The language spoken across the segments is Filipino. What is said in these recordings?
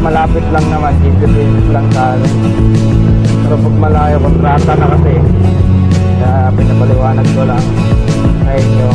malapit lang naman, 15 minutes lang sa akin. Pero pag malayo, kontrata na kasi. Kaya pinapaliwanag ko lang sa inyo.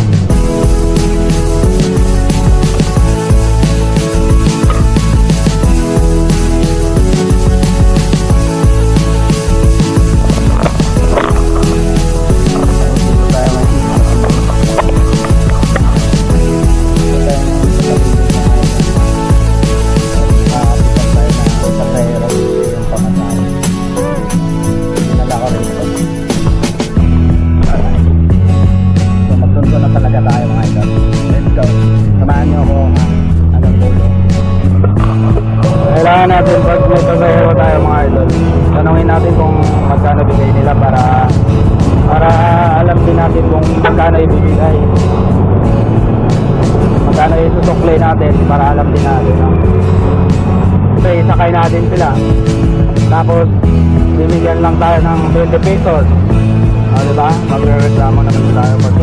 Kailangan natin pag may pasahero tayo mga idol, tanungin natin kung magkano bigay nila para alam din natin kung magkano ibibigay, magkano isusuklay natin para alam din natin, no? Kasi isakay natin sila tapos bibigyan lang tayo ng 20 pesos, diba? Magre-reklamo naman tayo pag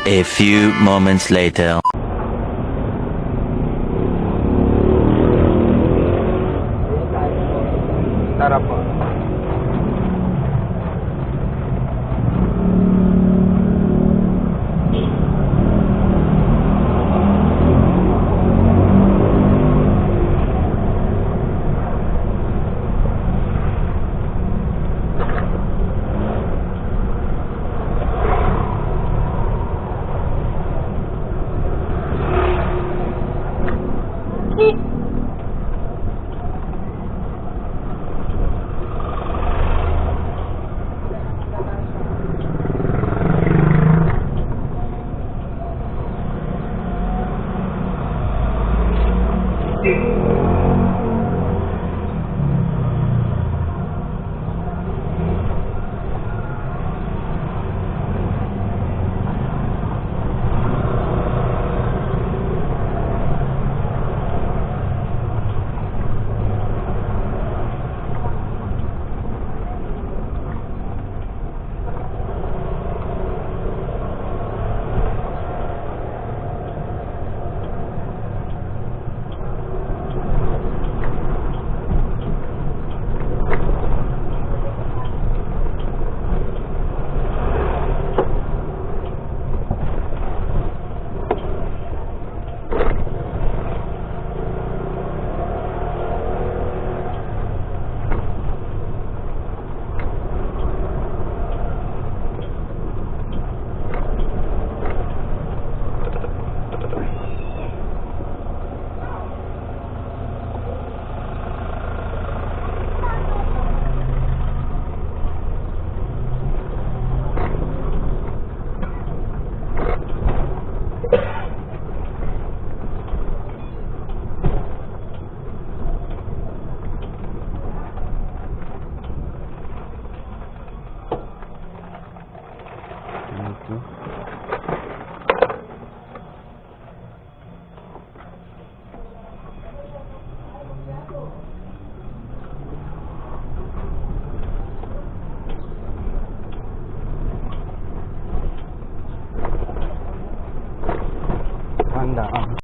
A few moments later. Tara po. Handaan.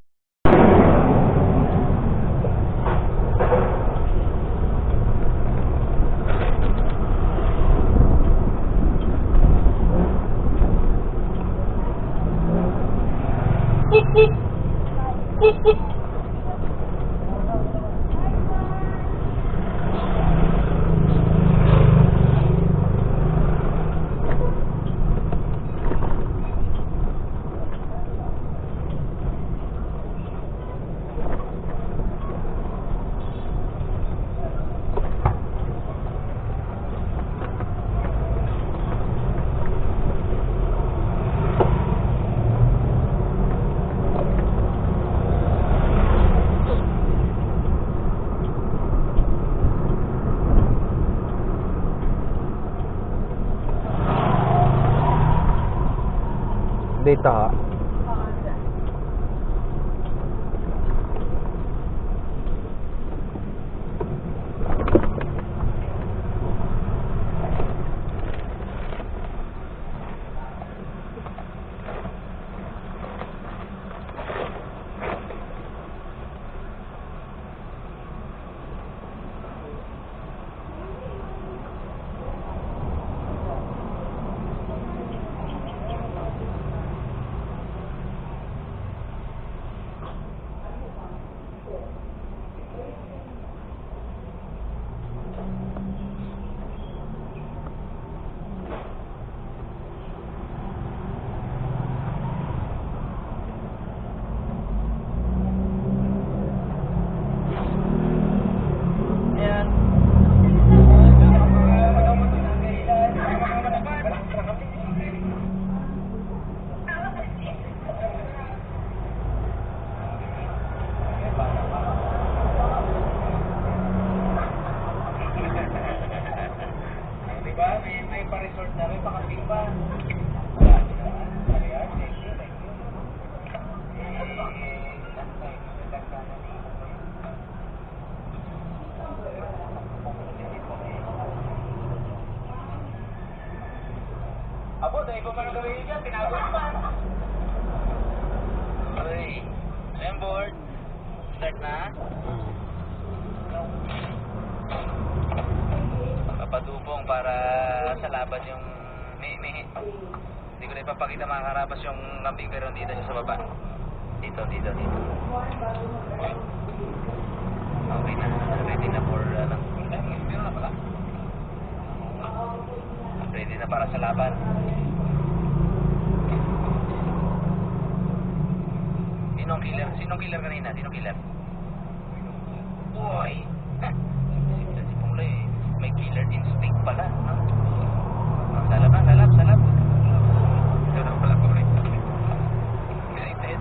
Dito. Abo, dahil ko man gawin dyan, tinagod pa. Okay. I'm board. Start na. Papadubong para sa laban yung hindi ko na ipapakita mga karabas yung kambing pero dito siya sa baba. Dito. Okay na. Ready na for meron na pala. Ready na para sa laban. Sinong killer kanina? Sinong killer? Uy! Si Pulay, may killer instinct pala, no? Salap. Ito na pala ko rin. Excited.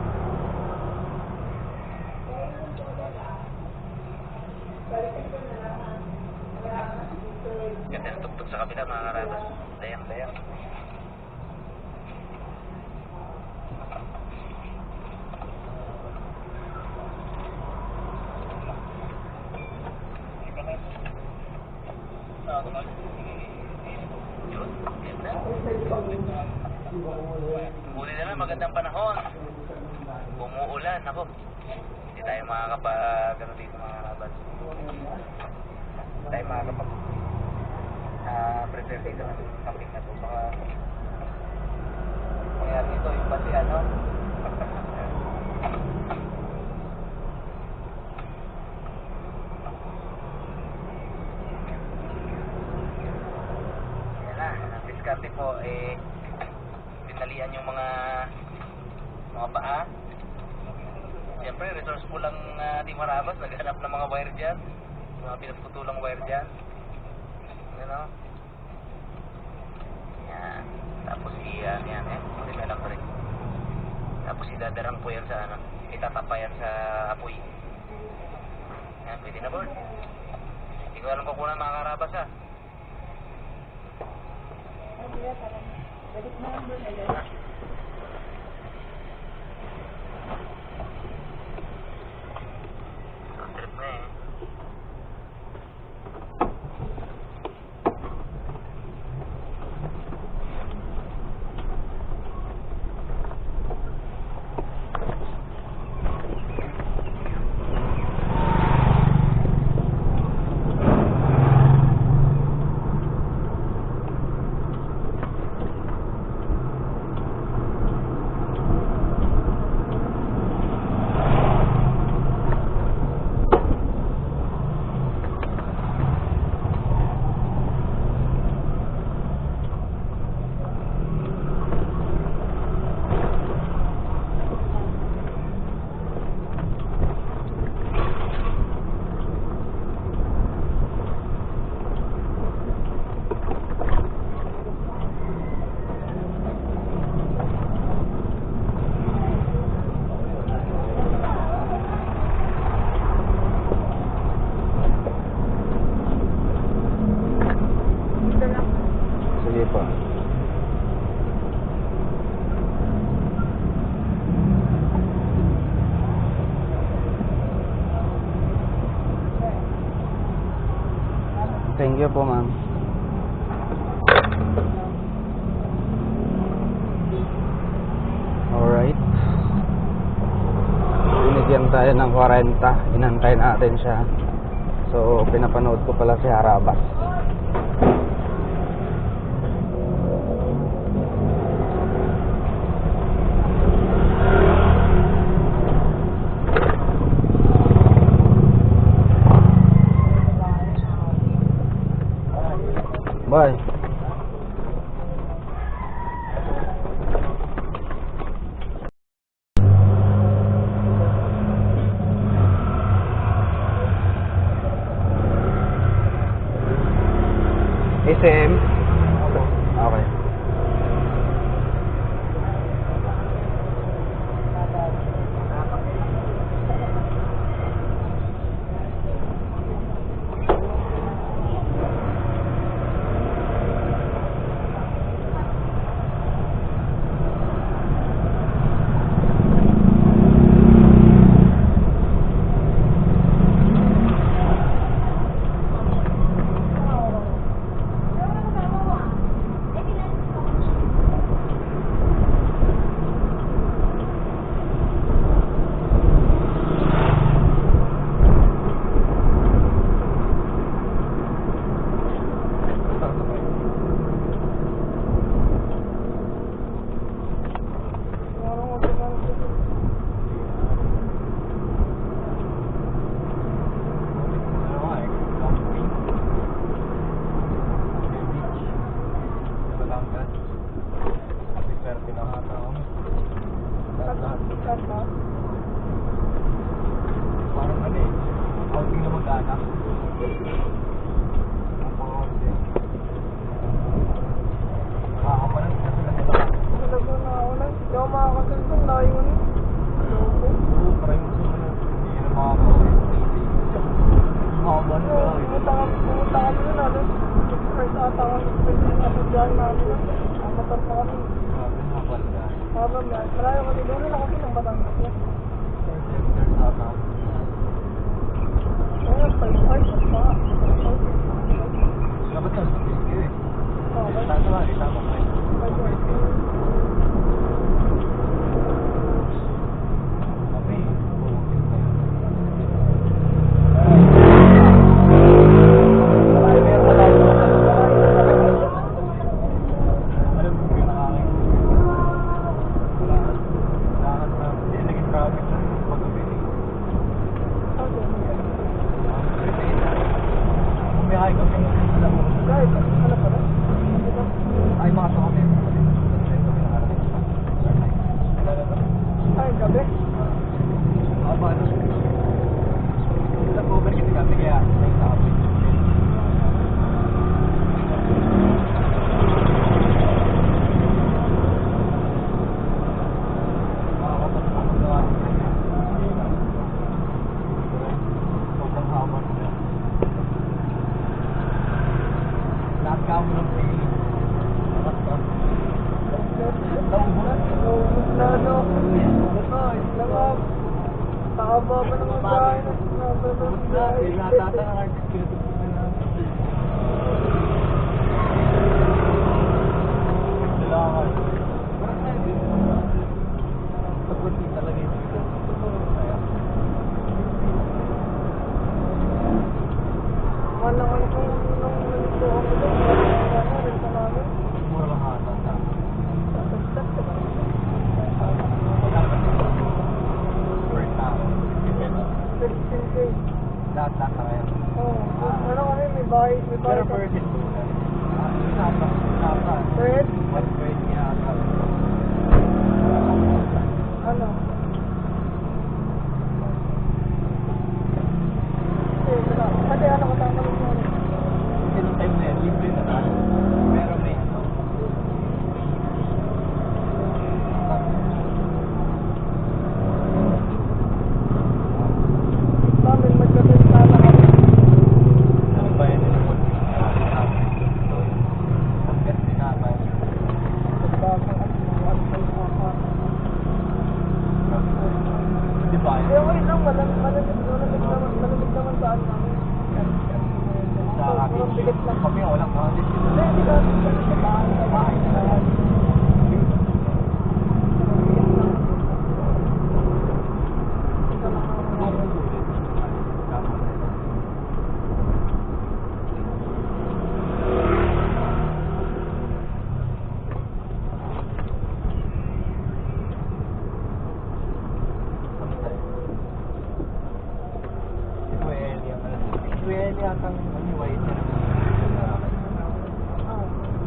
Ganda ng tugtog sa kabila, mga karabas. Dayang. Yun, ganda. Huli na lang, magandang panahon. Umuulan, ako. Hindi tayo makakapag dito mga karabas. Hindi tayo makakapag prepare dito ng camping na to. Baka mangyari ito, yung pati ano. Diskarte po pinalian yung mga paa. Siyempre resourceful lang ating marabas, naghanap ng mga wire dyan, mga pinagputulang wire dyan, ano yan. Tapos yan hindi may alam pa rin. Tapos idadarang po yan sa itatapa yan sa apoy yan. Pwede na board. Hindi ko alam kung kunan mga karabas ha. Trip na eh. Sige po. Thank you po, ma'am. Alright. Binigyan tayo ng 40. Inantay natin siya. So, pinapanood ko pala si Harabas. Bye. SM. Okay. Pumunta kami nun, ano? First ata kami, ako dyan namin. Amatar pa kami. Habang yan, malayo kami, doon na kami ng Batangas. Ayun, 5 hours pa. Dapat yun, Oo, tama. 5 hours. Guys, ano pala? Ay, mga sa kami. Ay, gabi. Paano? Nag-over kasi kami kaya may topic. Lahat ka mo ng feeling. Naubos na, ano? Nakaba pa naman tayo. Ubus na, natata ng artist kinatubos na namin. Kailangan. Parang tayo din. Pag-working talaga yung dito. Kaya. Wala ko nung nandito ako doon. Wala rin sa namin. Mura lang hata sa first time. 16K. Lahat na kaya. Oo. Ano kami, may bahay. Pero per head po. Napa. Per head? 120 yata. Ano? Kasi ano kasama rin yun. Kasi nung time na yan, libre na tayo. Pero may ano. Namin magkasensya na kami. Ano ba yun? Podcast din natin. Pagdasang at mga alpal. Di ba? Eh, okay lang. Malamig naman sa ano namin. Sa akin. Walang bigat lang. Kami walang mga Hindi, hindi ka. Sa bahay na yan.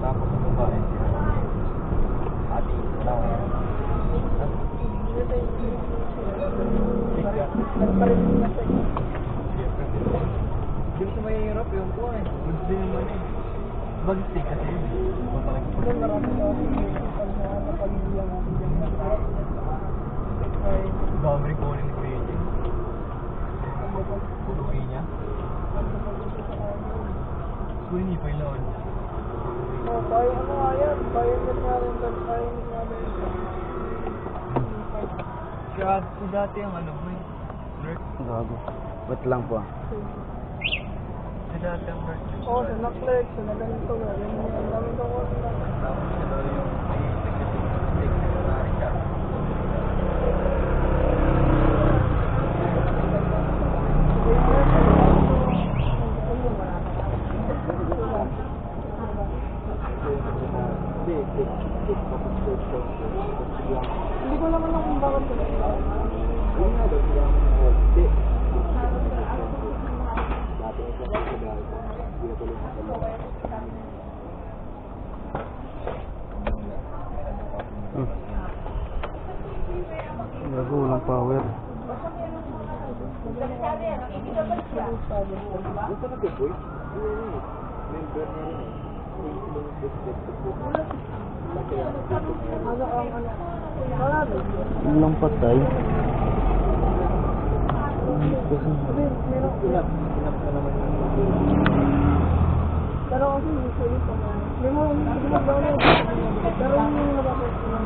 Tapos ang babae siya. Ati, tao. Nagparin na siya. Hindi ko mahihirap yung po eh. Goods din naman eh. Mag-stay kasi yun. Doon marami na ako napag-ilang natin dyan. Ay, Gawin ko ni Kuya Jay. Puluwi niya. Kuya ni Pay Lord. oh, bayan ano nga yan? Bayan yan nga rin. Bayan yan nga rin. Siya, si dati ang ano mo eh. Nerd. Gago. Wait lang po. Si dati ang nerd. Oo, sa Naklex, sa naganito nga. Yan yung daming ko na. Tapos siya daw yung may executive secretary siya. Hindi ko naman kung bakit sila. Gago, walang power. Ano ang ano? Marami. Walang patay. Kasi meron Inap ka naman yung pero kasi usually pa na may mga download pero yung nababas ko lang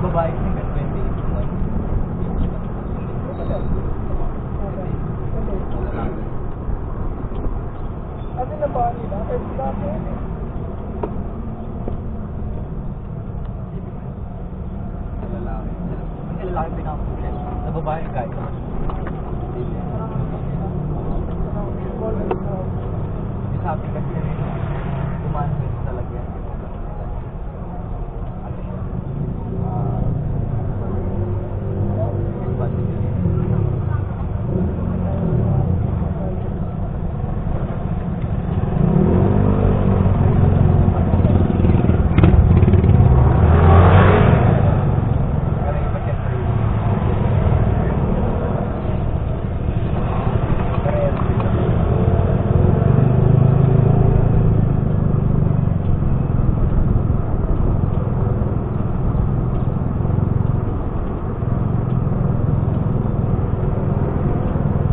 babae single 28. Ano na ba nila? Kasi dati Sa lalaki. Kasi lalaki pinakapulit. Sa babae kahit naman. Yung sa atin kasi rin, tumasin talaga yan. Ano siya? Pero iba siyempre.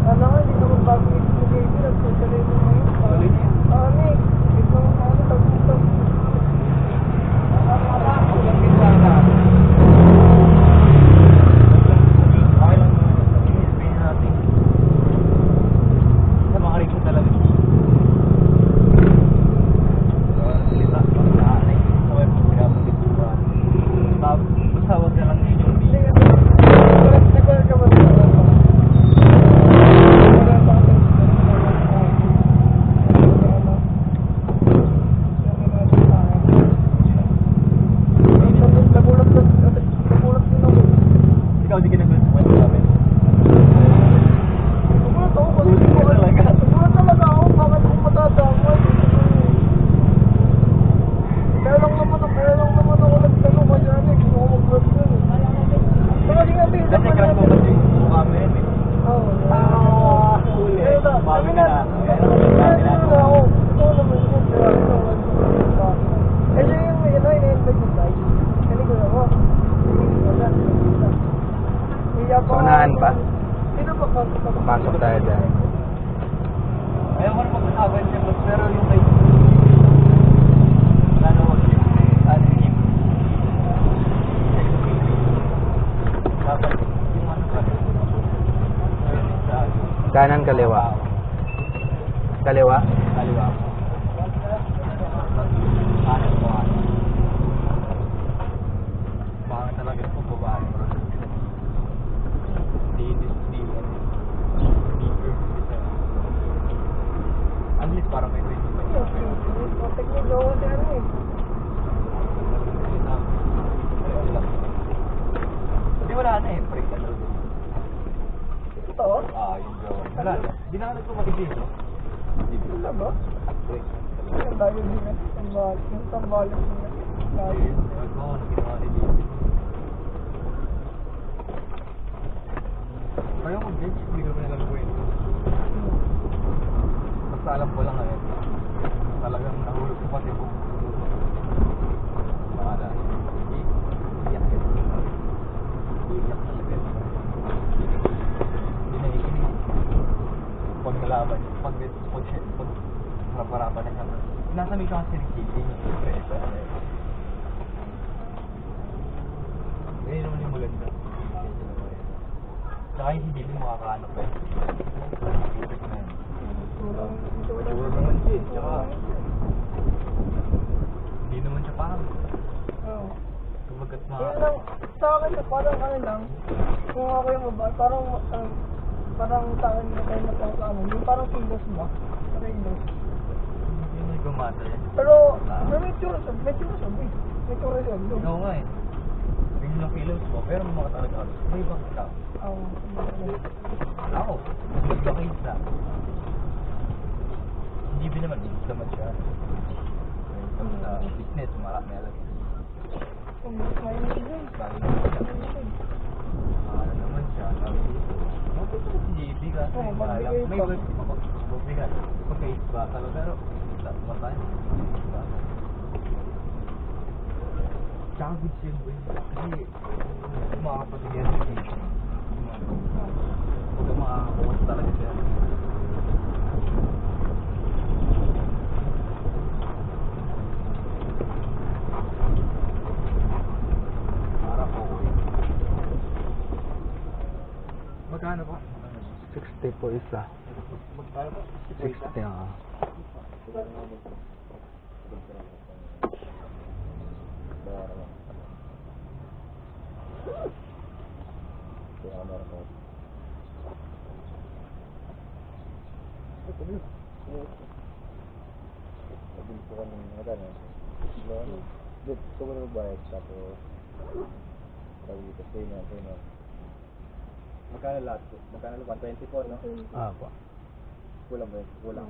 ano nga, hindi naman bago yung baby, nagtutuloy mo ngayon. Tuloy niya. Ano eh, ito ano, tawag dito. Walang pinsana. Okay lang naman. Sabihin natin. Sa mga rin talaga. Salita. Pagkaanay. Sa web. Pinapalit ko ba? Basta huwag na lang yun yung Hindi video. nga, nag-call ka ba sa wala pa? Wala pa kasi. Nagulat din ako. Ikaw di ka nag-kwento sa amin. Nagulat ako kasi nagulat talaga ako bakit kung matadamay. Kaya lang naman ako nagtanong kasi ano eh, gusto ko mag-vlog yun eh. Saka di nga din, Kasi crush mo kasi mukha mo yan eh. Oo. Huli. Kaya na, Bawi ka na. kaya na ako. Gusto ko naman yun, kaya ito, eh siya yung in-invite yung guys. Kaya ko na ako. Wala. Iya pa. Unahan pa? Sino pa pasok? Pasok tayo dyan. Ayaw ko na mag-usapan siya, pero yung kay... Ano ko siya? Ano yung... Dapat yung ano pa rin. Kanan, kaliwa. Kaliwa? Kaliwa. Kanan ko ano. Baka talaga kung babae. At least parang may way. Protect mo daw kasi ano eh. Hindi wala na eh, break na daw. Ito? Yung jowa. Wala na. Di na ka nagpumagigil, no? Wala ba? Break. Ang tayo din eh. Yung tambalan niya. Lagi. Wag mo, ano ginawa ni David? Ayaw mo, Jake. Hindi ko naman alam ko yun. Basta alam ko lang ngayon. Talagang nahulog ko pati po. Baka na. Iyak ka. Iyak talaga. Hindi na ikinig. Pag nalaban niya. Pag harap-harapan na siya. Nasa may kasi ni Kiki. Siyempre, ito ano eh. Ganyan naman yung maganda. Saka yung hindi mo makakaano pa eh. Ibig na yun. Mature naman siya eh. Tsaka hindi naman siya parang Oo. kumagat Yun lang, sa akin parang ano lang, kung ako yung mababa, parang sa akin na kayo na parang ano, yung parang kilos ba? Parang kilos. Yung Gumasa yan. Pero may tsura siya, may tsura siya, boy. May tsura siya, boy. Oo nga eh. Tingin yung kilos mo, pero may mga talaga ako. May ibang tao. Ako, magpakit na. Hindi ba naman, hindi naman siya. Pag sa fitness, marami alam. Kaya mo yun. Ano naman siya, mabot ko si JB ka. Oo, magbigay May pa. web, magbigay. Okay, ba talaga, pero matay. Tsaka good siya, boy. Kasi, makakapag-get siya. Huwag makakakuha talaga siya. Para po, magkano po? 60 po isa. Magkano po? 60 ah. Magkano lahat po? Magkano lahat? 124, no? Ah po. Kulang ba yun? Kulang.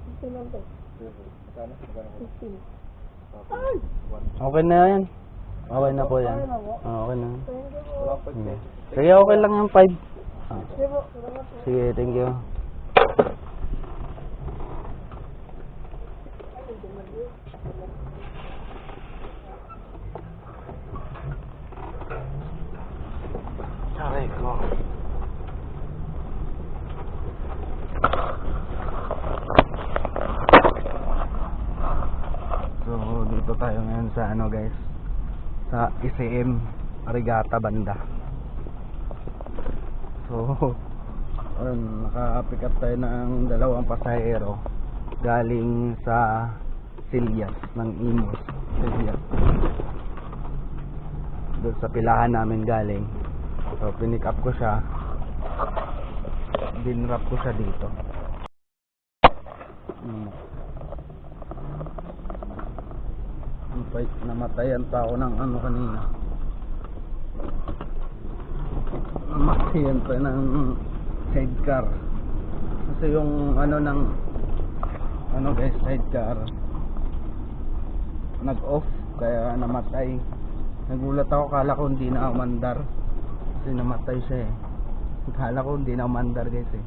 Ito lang to. Magkano? Magkano? 15. Okay na yan. Okay na po yan. Okay na po. Ah, okay na. Thank you po. Wala pa Sige. Sige, okay lang yung 5. Ah. Sige po, salamat po. Sige, thank you. Aray ko. So, dito tayo ngayon sa ano guys, sa ICM Arigata banda. So, naka-pick up tayo ng dalawang pasahero galing sa Silias ng Imos. Silias. Doon sa pilahan namin galing. So, pinick up ko siya. Dinrap ko siya dito. Namatayan pa ako ng ano kanina. Namatayan pa ng sidecar. Kasi yung ano ng ano guys, sidecar nag-off kaya namatay. Nagulat ako, kala ko hindi na umandar. Kasi namatay siya eh. Kala ko hindi na umandar guys eh.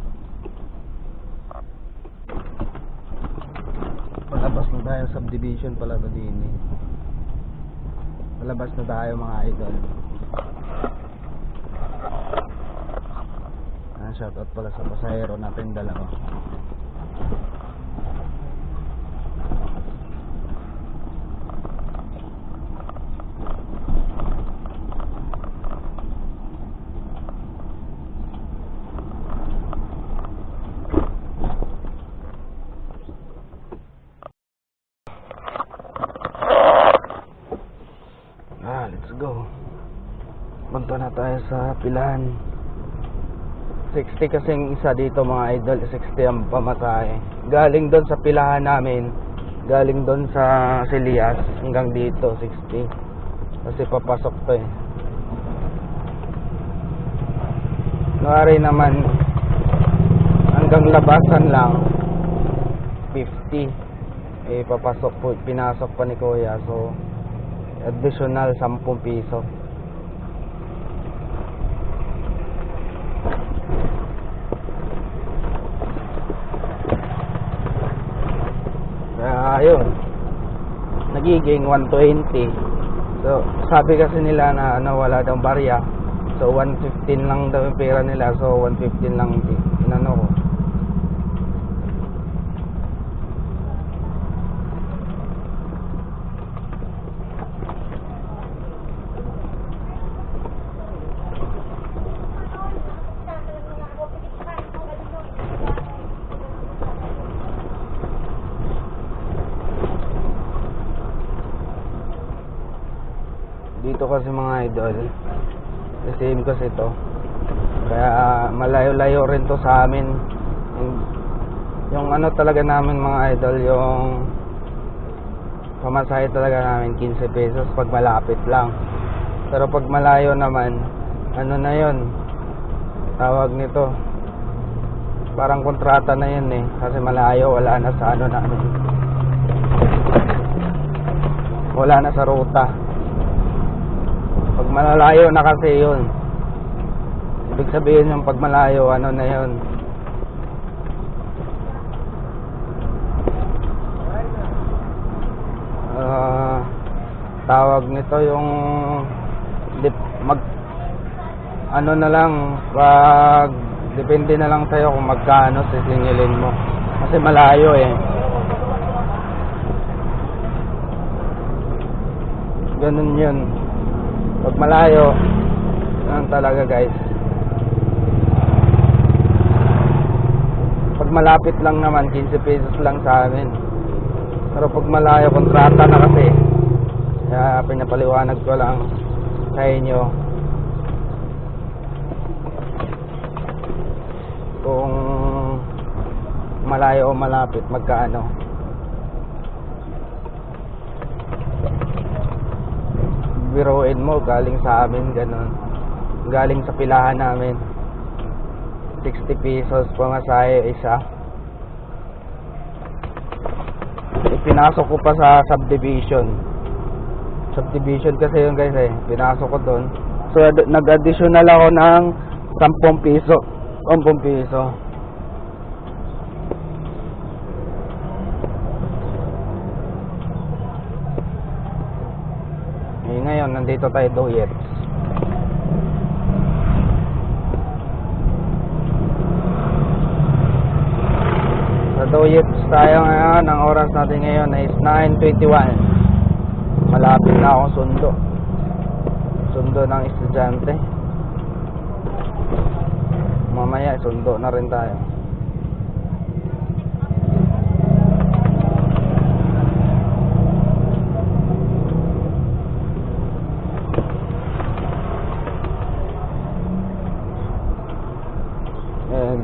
Palabas na tayo, subdivision pala ito din eh. Palabas na tayo mga idol. Shoutout pala sa pasahero natin dalawa. Let's go. Punta na tayo sa pilahan. 60 kasing isa dito mga idol, 60 ang pamasahe. Galing doon sa pilahan namin, galing doon sa Silias hanggang dito 60. Kasi papasok pa eh. Nuwari naman hanggang labasan lang 50. Eh papasok po, pinasok pa ni Kuya. So additional 10 piso. Ayun, nagiging 120. So sabi kasi nila na ano, wala daw barya. So 115 lang daw yung pera nila. So 115 lang inano ko. Dito kasi mga idol, same kasi ito, kaya malayo-layo rin to sa amin. Yung ano talaga namin mga idol, yung pamasahe talaga namin 15 pesos pag malapit lang. Pero pag malayo naman, ano na yun, tawag nito, parang kontrata na yun eh. Kasi malayo, wala na sa ano na ano, wala na sa ruta. Pag malalayo na kasi yun, ibig sabihin yung pag malayo, ano na yun, tawag nito yung ano na lang, pag depende na lang sa'yo kung magkano sisingilin mo kasi malayo eh. Ganun yun pag malayo. Ganun talaga guys. Pag malapit lang naman 15 pesos lang sa amin, pero pag malayo kontrata na kasi. Kaya pinapaliwanag ko lang sa inyo kung malayo o malapit magkaano. Biruin mo, galing sa amin ganun, galing sa pilahan namin 60 pesos pamasahe isa. Ipinasok ko pa sa subdivision kasi yun guys eh, pinasok ko doon. So nag-additional ako ng 10 piso. Eh, ngayon nandito tayo Doyets. Sa Doyets tayo ngayon. Ang oras natin ngayon is 9:21. Malapit na akong sundo ng estudyante. Mamaya sundo na rin tayo.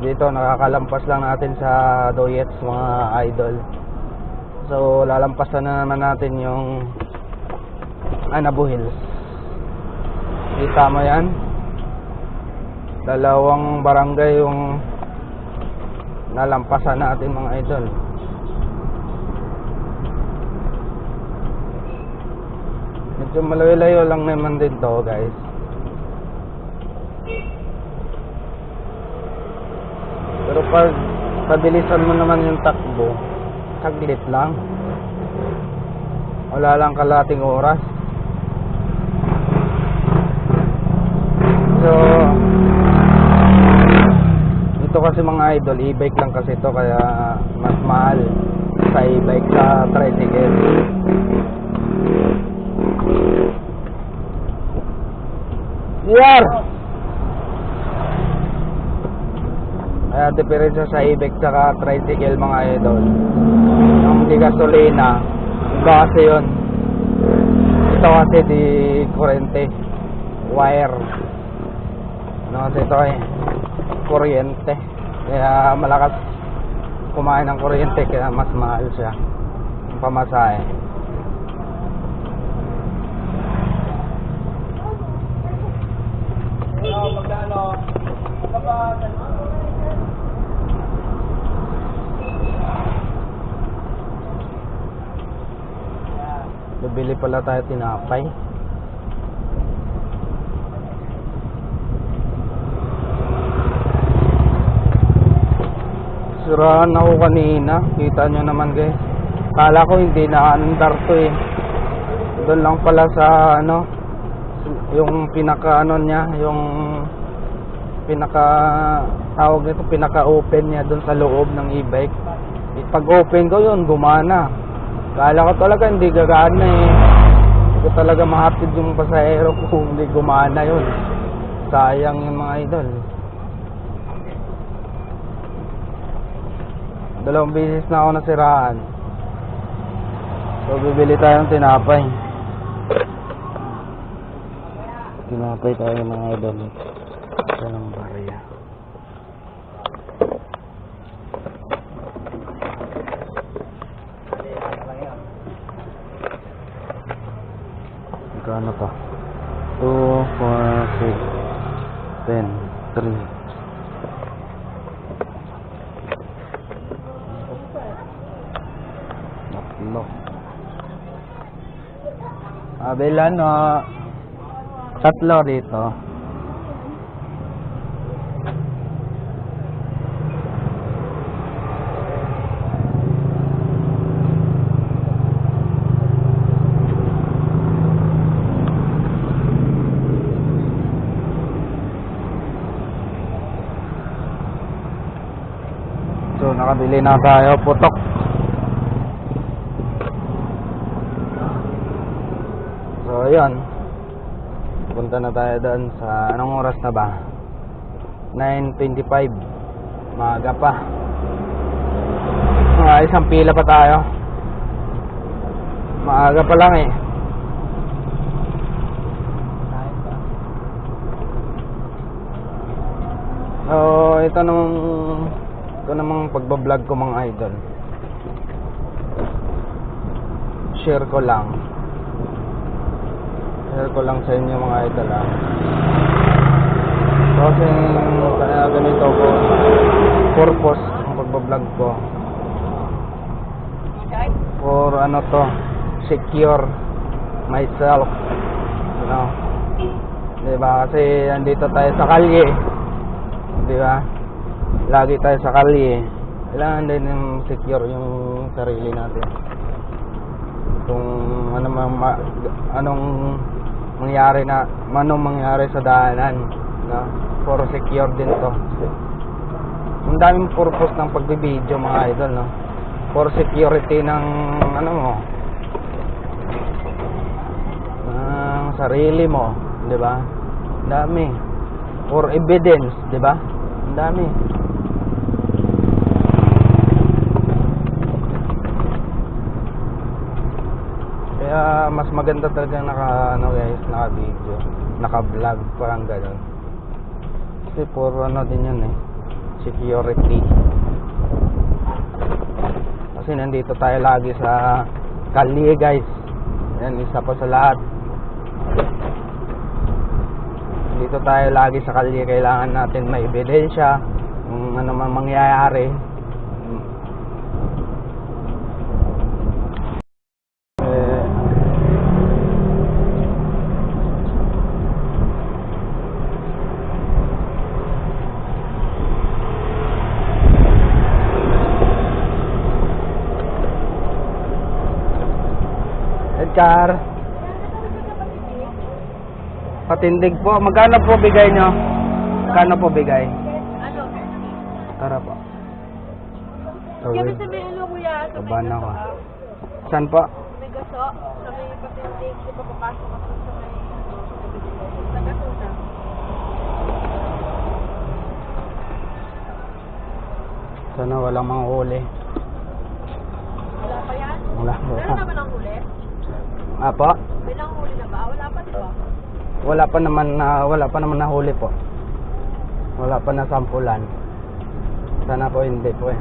Dito nakakalampas lang natin sa Doyets mga idol. So lalampasan na naman natin yung Anabu Hills. Kita mo yan, dalawang barangay yung nalampasan natin mga idol. Medyo malayo-layo lang naman din to guys. Pero pag pabilisan mo naman yung takbo, saglit lang, wala lang kalating oras. So ito kasi mga idol, e-bike lang kasi ito, kaya mas mahal sa e-bike sa tricycle. CR! Kaya diferensya sa e-bike saka tricycle mga idol, ang di gasolina, iba kasi yun. Ito kasi di kurente, wire. No, ito ay kuryente, kaya malakas kumain ng kuryente, kaya mas mahal siya ang pamasahe. Bibili pala tayo tinapay. Surahan ako kanina, kita nyo naman guys. Kala ko hindi na andar to eh. Doon lang pala sa ano, yung pinaka ano niya, yung pinaka tawag nito, pinaka open niya doon sa loob ng e-bike. Pag open ko yun, gumana. Kala ko talaga hindi gagana eh. Hindi ko talaga mahatid yung pasahero kung hindi gumana yun. Sayang yung mga idol. Dalawang beses na ako nasiraan. So bibili tayo ng tinapay. Tinapay tayo mga idol. Ito ng barya. to. 2, 4, 6, 10, 3. Tatlo. Abelan, no? Tatlo dito. So, nakabili na tayo putok. So, ayun. Punta na tayo doon sa anong oras na ba? 9:25. Maaga pa. Isang pila pa tayo. Maaga pa lang eh. So, ito namang pagbablog ko mga idol. Share ko lang sa inyo mga idol ha. So, kasi kaya ganito ko purpose ang pagbablog ko for ano to, secure myself, you know. Diba? Kasi andito tayo sa kalye, diba? Lagi tayo sa kalye. Kailangan din yung secure yung sarili natin. Kung anong mangyari sa daanan, no? For secure din to. Ang daming purpose ng pagbibideo mga idol, no? For security ng ng sarili mo, di ba? Ang dami. For evidence, di ba? Ang dami. Kaya mas maganda talaga naka-video, naka-vlog, parang gano'n. Kasi for din yan eh, security. Kasi nandito tayo lagi sa kalye guys. Yan, isa pa sa lahat. Dito tayo lagi sa kalye, kailangan natin may ebidensya kung ano man mangyayari. Edgar, patindig po. Magkano po bigay nyo? Magkano po bigay? Ano? Tara po. Kaya sa may ano kuya, sa may Kabahan ako. gaso, Saan po? may gaso, sa may patindig, di ba papasok ako sa may sa gaso na. Sana walang mga huli. Wala pa yan? Wala po. Meron naman ang huli? Apo? May nang huli na ba? Wala pa di ba? Wala pa naman nahuli po. Wala pa na sampulan. Sana po hindi po eh.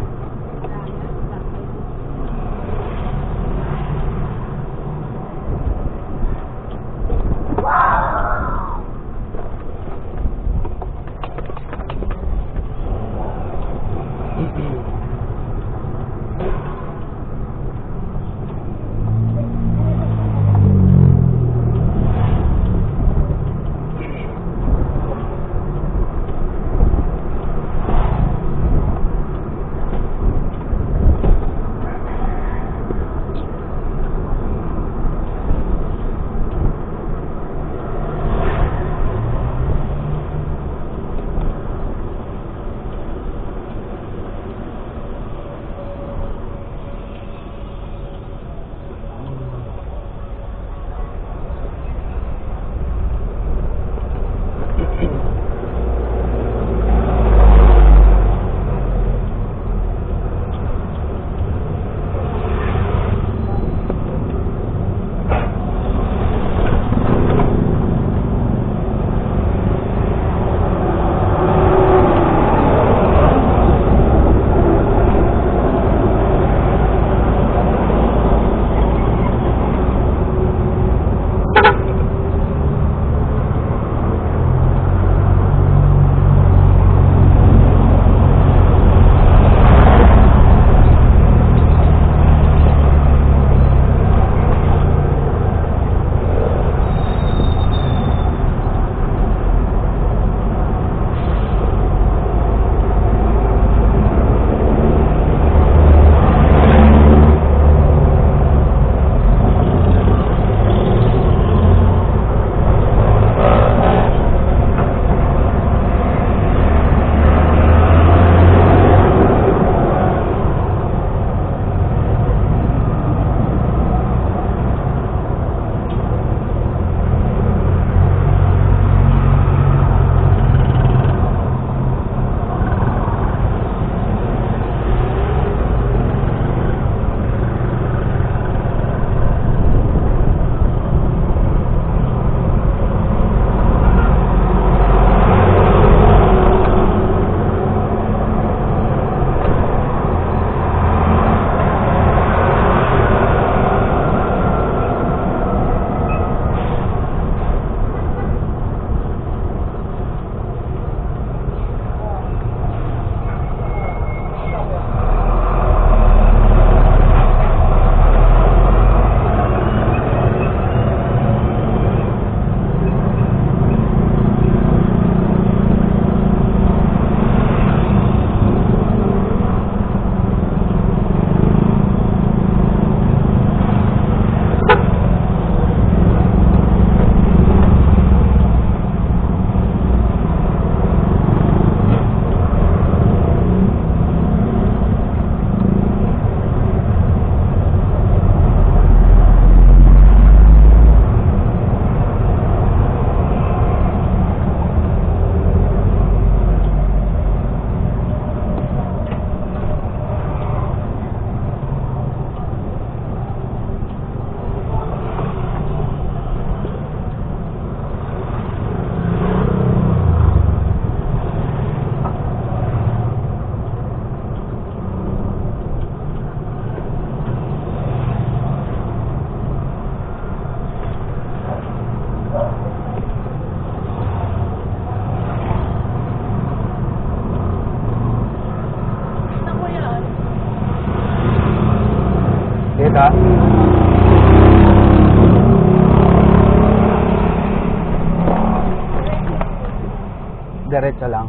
diretso lang.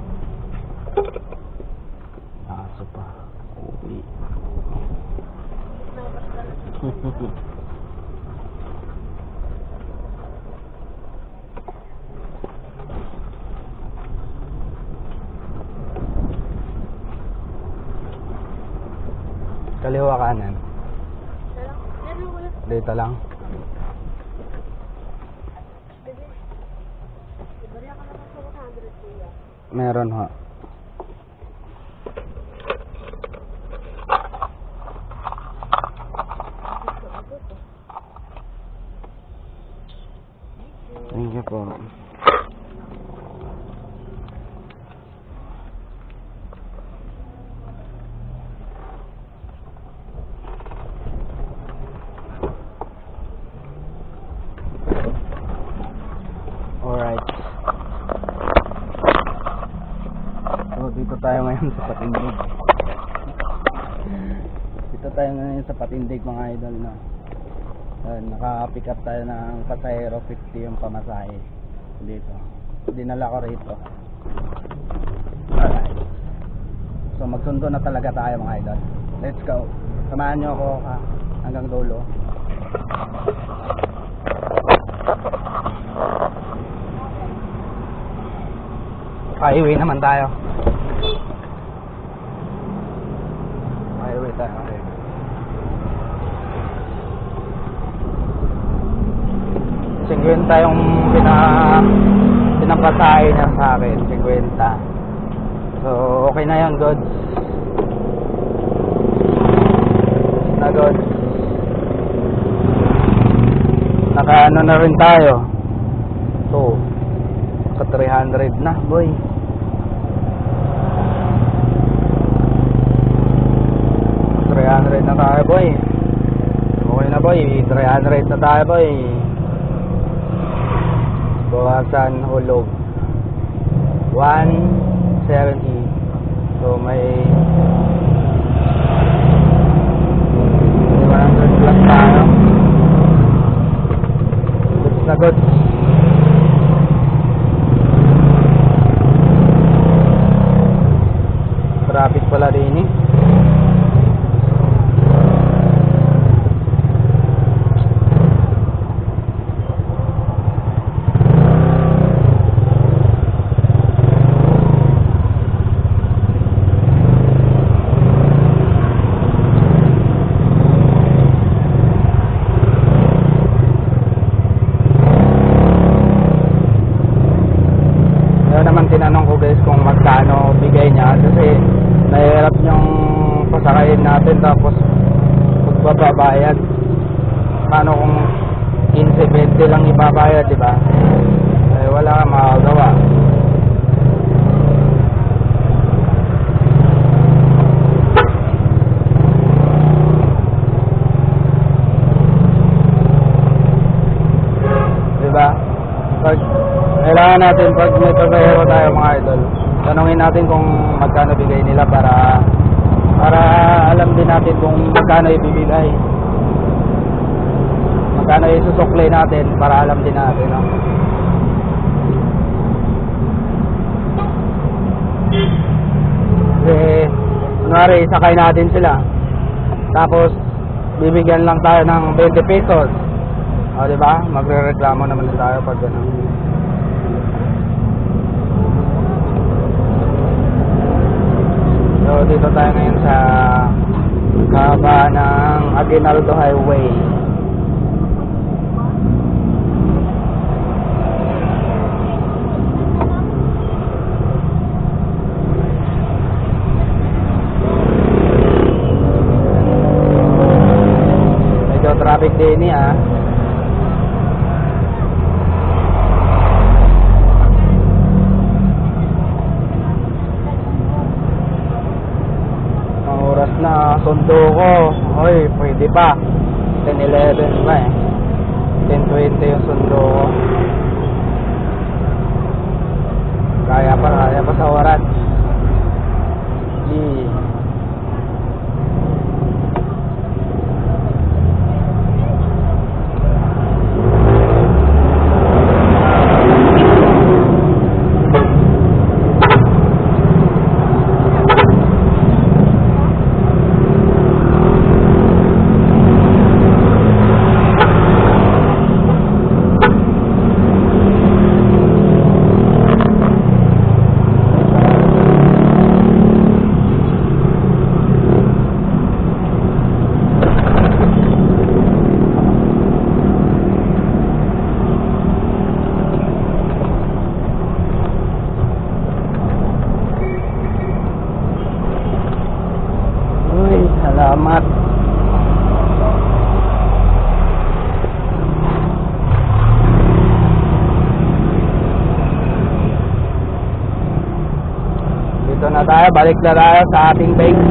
Aso pa. Uwi. Kaliwa kanan. Dito lang. Meron ho. Thank you po. Alright. So, dito tayo ngayon sa Patindig. Dito tayo ngayon sa Patindig mga idol na. Naka-pick up tayo ng pasahero 50 yung pamasahe dito. Dinala ko rito. Alright. So magsundo na talaga tayo mga idol. Let's go. Samahan nyo ako hanggang dulo. Highway naman tayo. Highway tayo. Okay. Sigwenta yung pinapasahe niya sa akin. 50. So okay na yun, goods. Na goods. Naka-ano na rin tayo. So naka 300 na, boy. Na tayo, boy. Okay na, boy. 300 na tayo, boy. Bawasan hulog 170. So may 100 plus tayo. Goods na goods. Traffic pala din eh. Tinanong ko guys kung magkano bigay niya kasi nahirap yung pasakayin natin tapos magbabayad. Paano kung 15-20 lang ibabayad, di ba? Eh wala kang makagawa. Di ba? Kailangan natin pag may pasahero tayo mga idol, tanungin natin kung magkano bigay nila para alam din natin kung magkano ibibigay, magkano isusuklay natin para alam din natin, no? Kasi kunwari sakay natin sila tapos bibigyan lang tayo ng 20 pesos, o diba? Magre-reklamo naman din tayo pag gano'n. So dito tayo ngayon sa kaba ng Aguinaldo Highway. Medyo traffic din ah. Na sundo ko, oy, pwede pa 10-11 pa eh, 10-20 yung sundo ko, kaya pa sa oras. na tayo, balik na tayo sa ating base.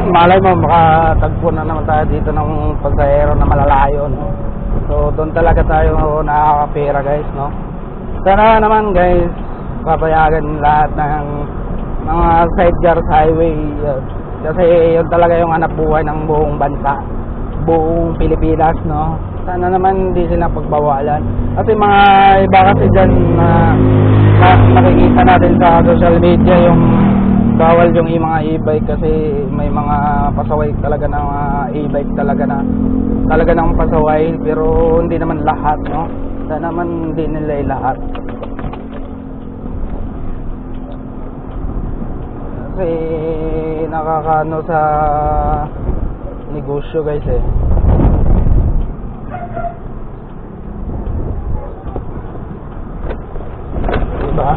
Malay mo, makatagpo na naman tayo dito ng pagsahero na malalayo, no? So, doon talaga tayo nakakapera, guys, no? Sana naman, guys, papayagan lahat ng mga side jars highway. Kasi yun talaga yung hanap buhay ng buong bansa, buong Pilipinas, no? Sana naman hindi sila pagbawalan. Kasi mga iba kasi dyan na nakikita natin sa social media yung bawal yung mga e-bike kasi may mga pasaway talaga na mga e-bike talaga ng pasaway, pero hindi naman lahat, no? Sana naman hindi nila lahat. Kasi nakakaano sa negosyo, guys, eh. Diba?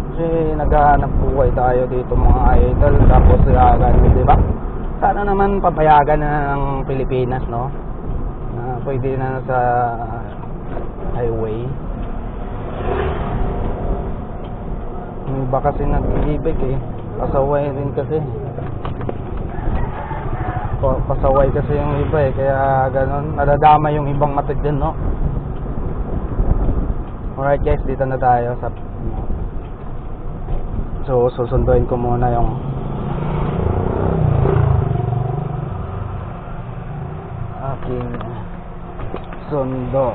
Kasi naghahanap buhay tayo dito, mga idol, tapos ganun, diba? Sana naman papayagan ng Pilipinas, no? Na pwede na sa highway. Yung iba kasi nag-ibig, eh. Pasaway din kasi. Pasaway kasi yung iba, eh. Kaya ganun, nadadama yung ibang mata dyan, no? Alright, guys, dito na tayo sa... So, susunduin ko muna yung aking sundo.